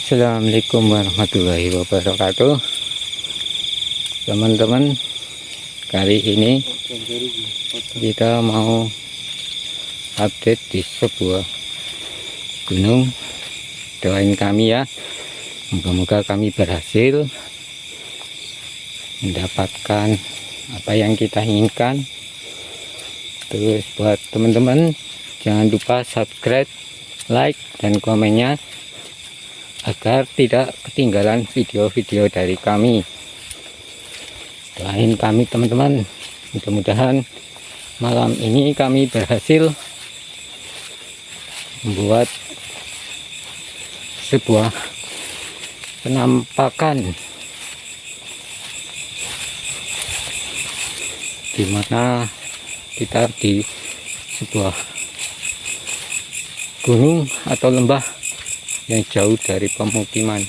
Assalamualaikum warahmatullahi wabarakatuh, teman-teman. Kali ini kita mau update di sebuah gunung. Doain kami ya, moga-moga kami berhasil mendapatkan apa yang kita inginkan. Terus buat teman-teman, jangan lupa subscribe, like, dan komennya agar tidak ketinggalan video-video dari kami. Doain kami teman-teman, mudah-mudahan malam ini kami berhasil membuat sebuah penampakan di mana kita di sebuah gunung atau lembah yang jauh dari pemukiman.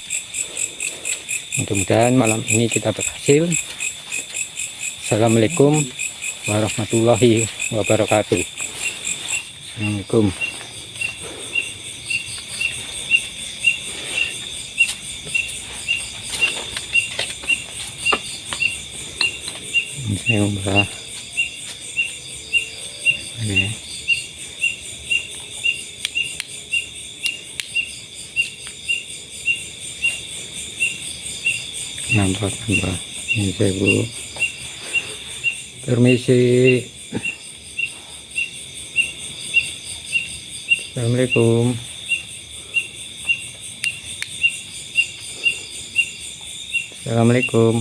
Mudah-mudahan malam ini kita berhasil. Assalamualaikum warahmatullahi wabarakatuh. Assalamualaikum. Ini saya ubah. Ini. Nampak ini saya bu, permisi. Assalamualaikum. Assalamualaikum.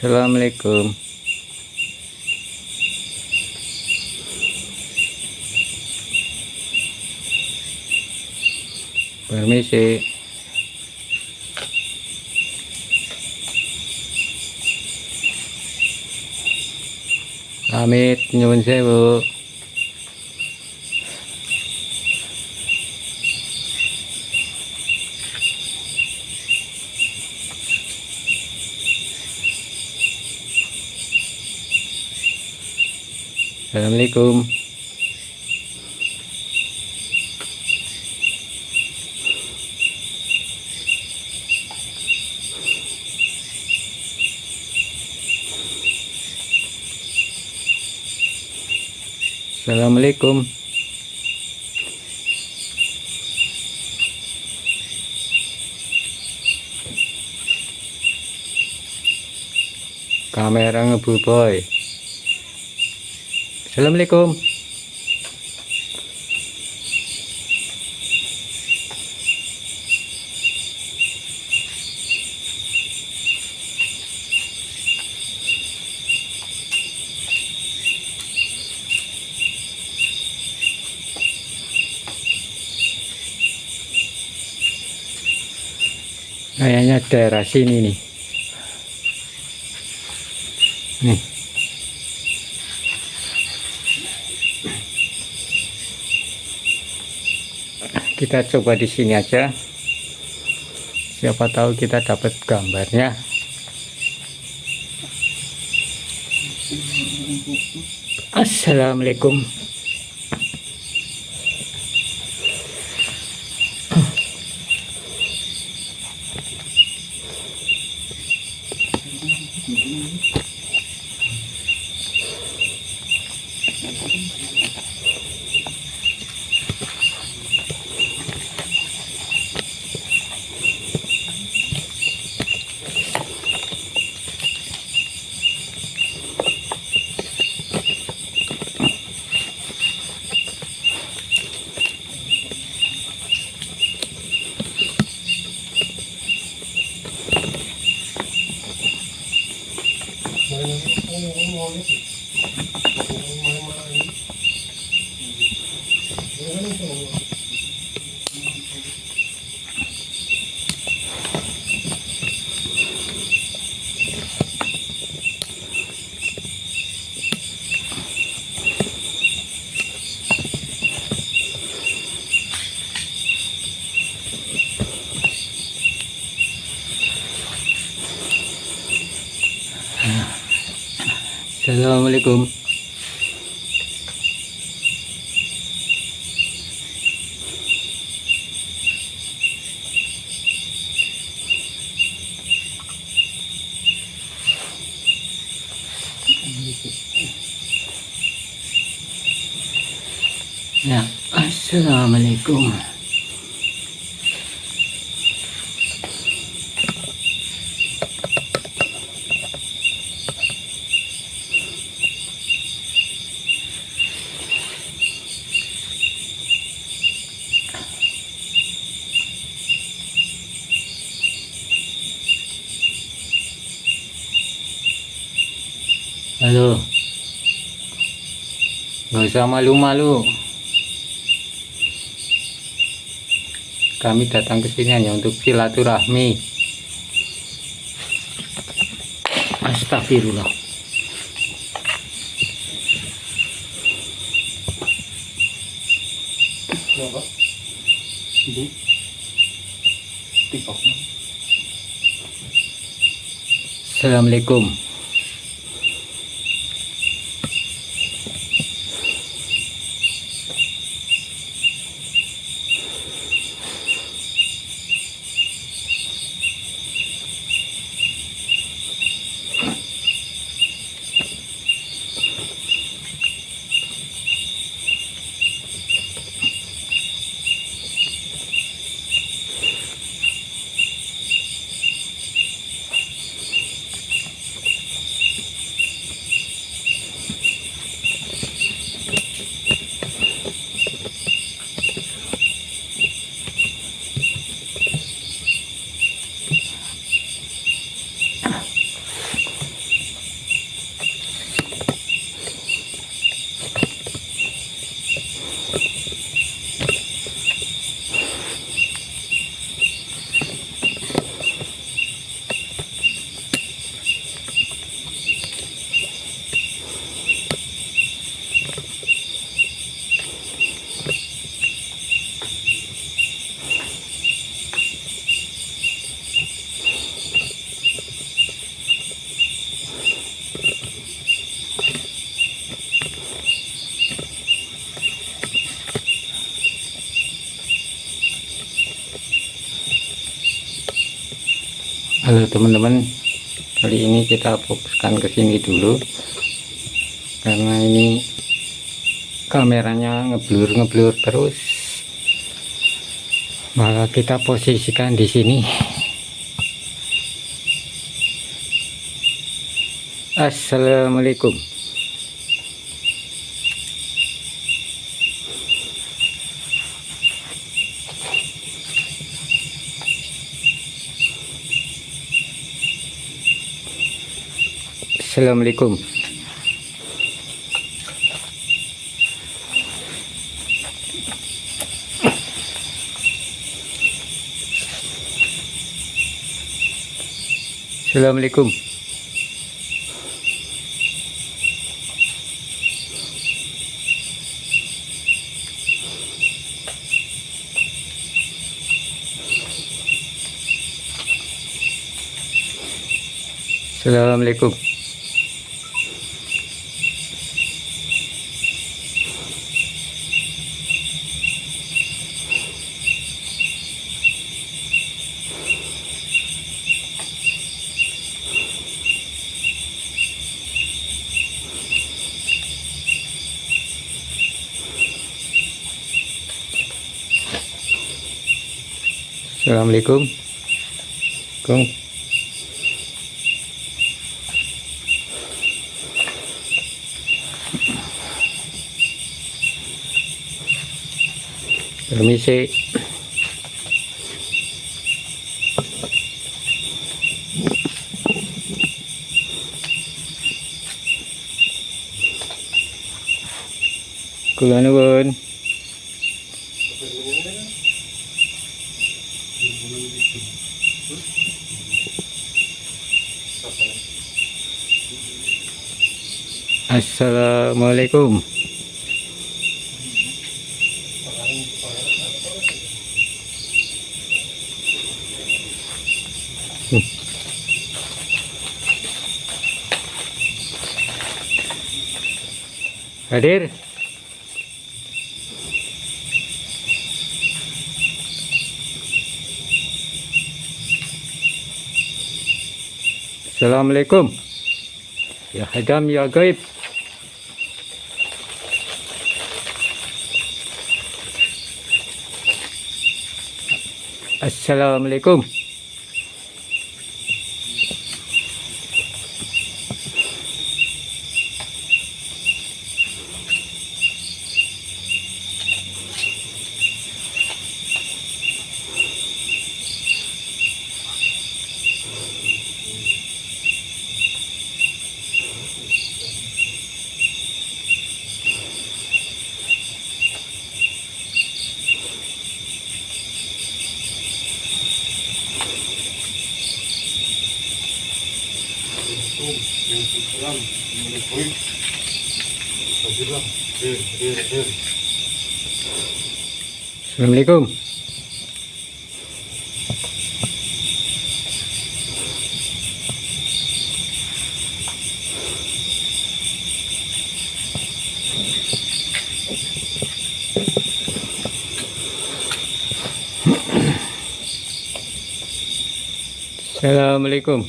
Assalamualaikum. Permisi. Amit nyuwun sewu. Assalamualaikum. Assalamualaikum. Kamera ngebu boy. Assalamualaikum. Kayaknya daerah sini nih. Nih. Kita coba di sini aja. Siapa tahu kita dapat gambarnya. Assalamualaikum. Assalamualaikum. Ya, assalamualaikum. Halo, nggak usah malu-malu. Kami datang ke sini hanya untuk silaturahmi. Astagfirullah. Assalamualaikum. Halo teman-teman, kali ini kita fokuskan ke sini dulu karena ini kameranya ngeblur terus, maka kita posisikan di sini. Assalamualaikum. Assalamualaikum. Assalamualaikum. Assalamualaikum. Assalamualaikum. Kong. Permisi. Kula nuwun. Assalamualaikum. Hadir. Assalamualaikum. Ya hadam ya gaib. Assalamualaikum. Assalamualaikum. Assalamualaikum.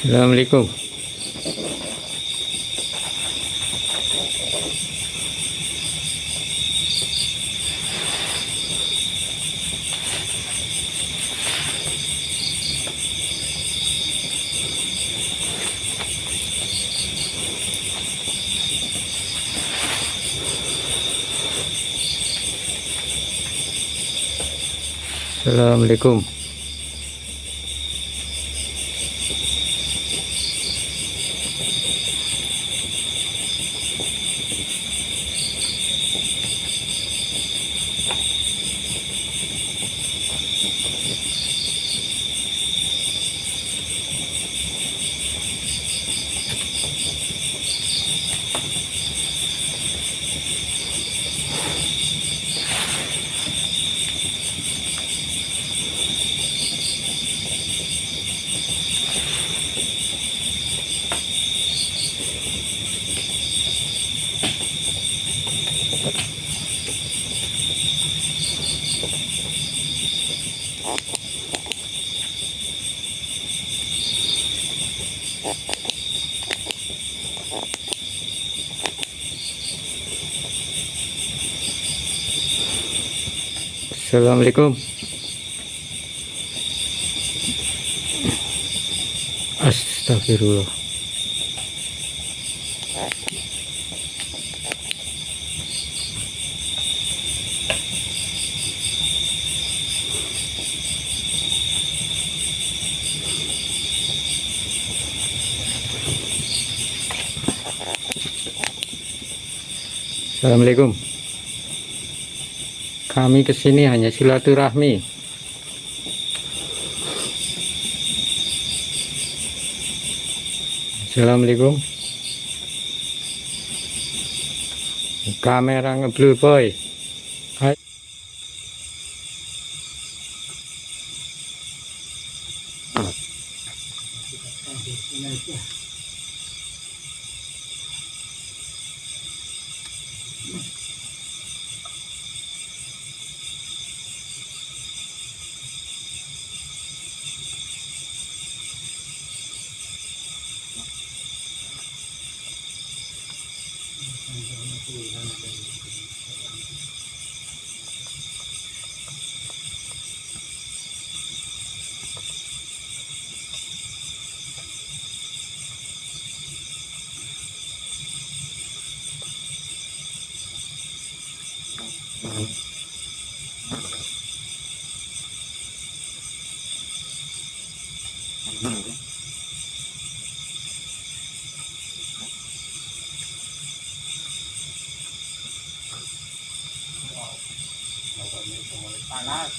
Assalamualaikum. Assalamualaikum. Assalamualaikum. Astagfirullah. Assalamualaikum. Kami kesini hanya silaturahmi. Assalamualaikum. Kamera ngeblur boy. Hai. panas.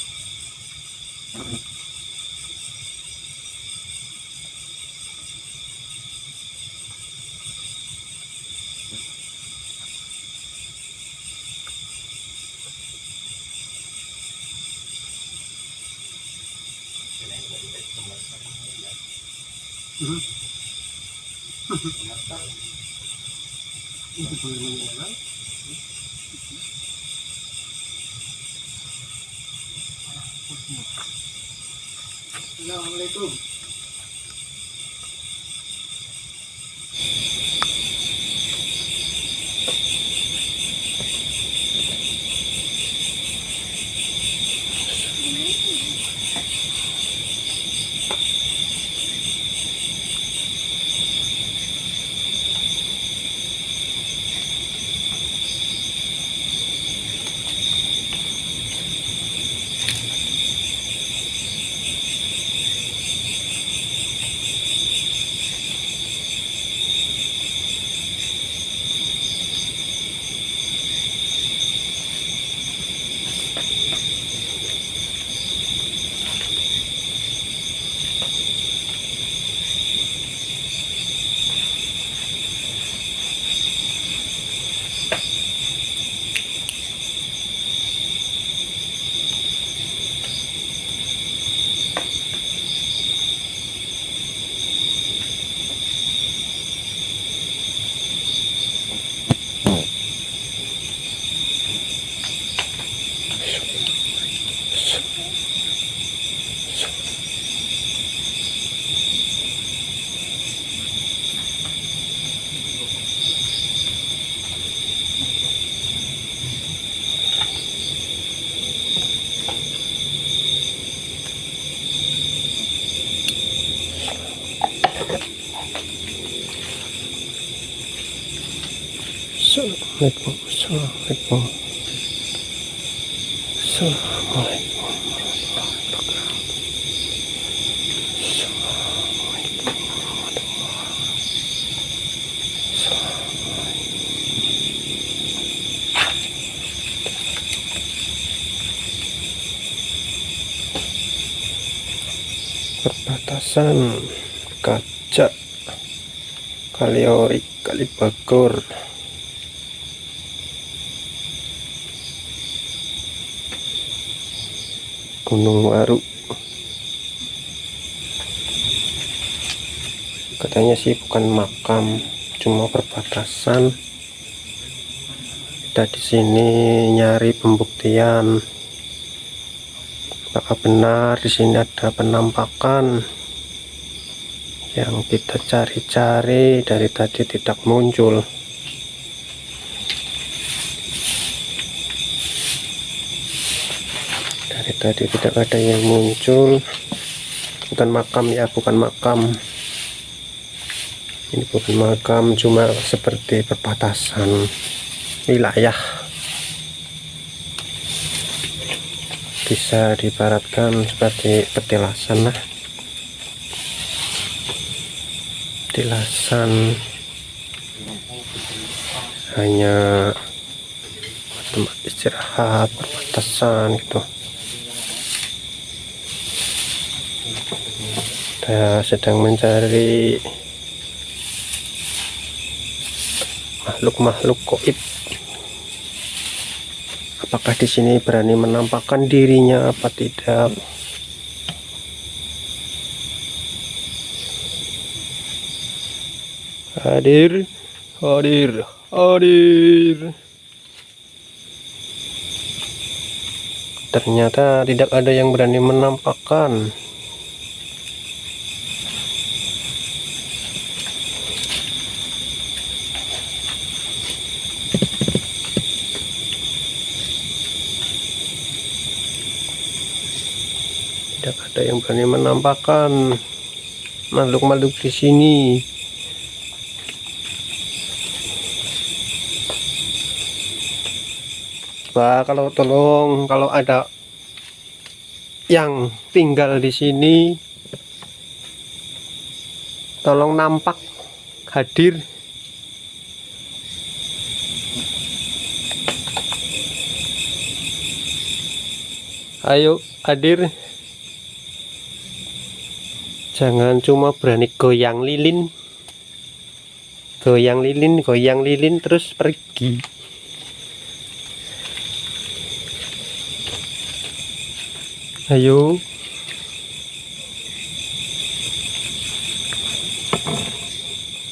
Assalamualaikum. Assalamualaikum. Assalamualaikum. Assalamualaikum. Perbatasan Kaca, Kaliori, Kalibagor, Gunung Waru. Katanya sih bukan makam, cuma perbatasan. Kita di sini nyari pembuktian apakah benar di sini ada penampakan yang kita cari-cari dari tadi tidak muncul. Dari tadi tidak ada yang muncul. Bukan makam ya, bukan makam. Ini bukan makam, cuma seperti perbatasan wilayah. Bisa diibaratkan seperti petilasan lah. Petilasan hanya tempat istirahat, perbatasan gitu. Saya sedang mencari makhluk-makhluk gaib. Apakah di sini berani menampakkan dirinya apa tidak? Hadir, hadir, hadir. Ternyata tidak ada yang berani menampakkan. Tidak ada yang berani menampakkan makhluk-makhluk di sini. Pak, kalau ada yang tinggal di sini, tolong nampak, hadir. Ayo hadir. Jangan cuma berani goyang lilin, goyang lilin terus pergi. Ayo.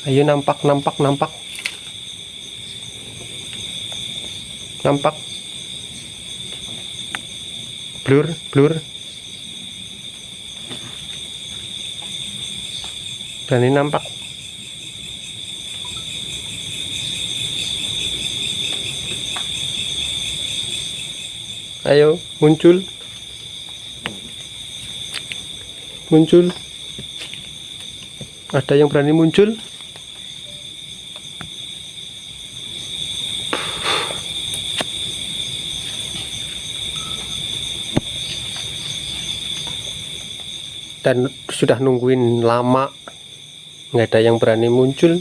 Ayo nampak, nampak, nampak. Nampak. Blur, blur. Dan ini nampak. Ayo, muncul. Muncul. Ada yang berani muncul? Dan sudah nungguin lama, nggak ada yang berani muncul.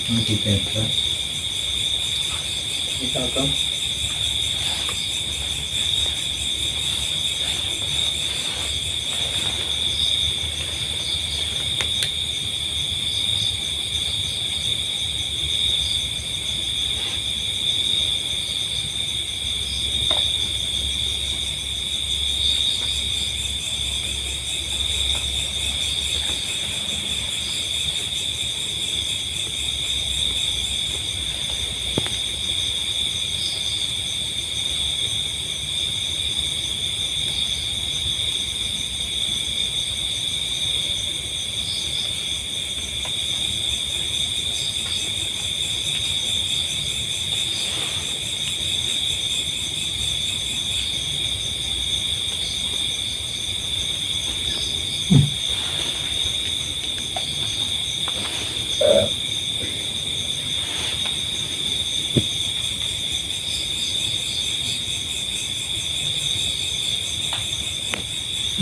Masih bebas. Kita kan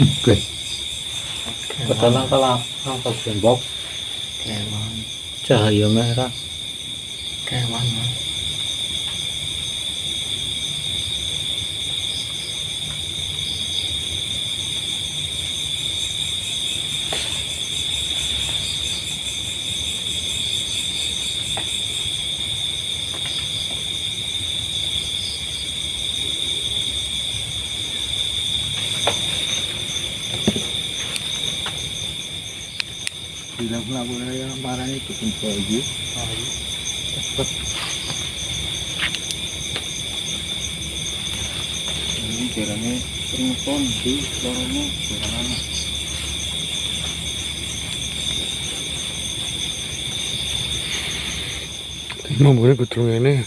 oke. Pertama kalau angkat tembok Kewan. cahaya merah. Kewan mas. Bilang pelaku yang parah itu kumpul lagi. Cepet. Ini jalannya pon di lorongnya jalan. Mau boleh kutung ini.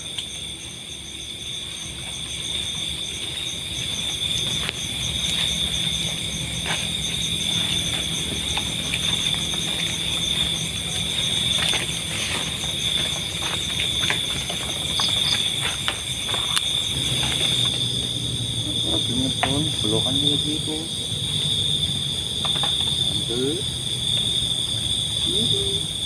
Akhirnya pon belokan gitu. Ambil. Ini.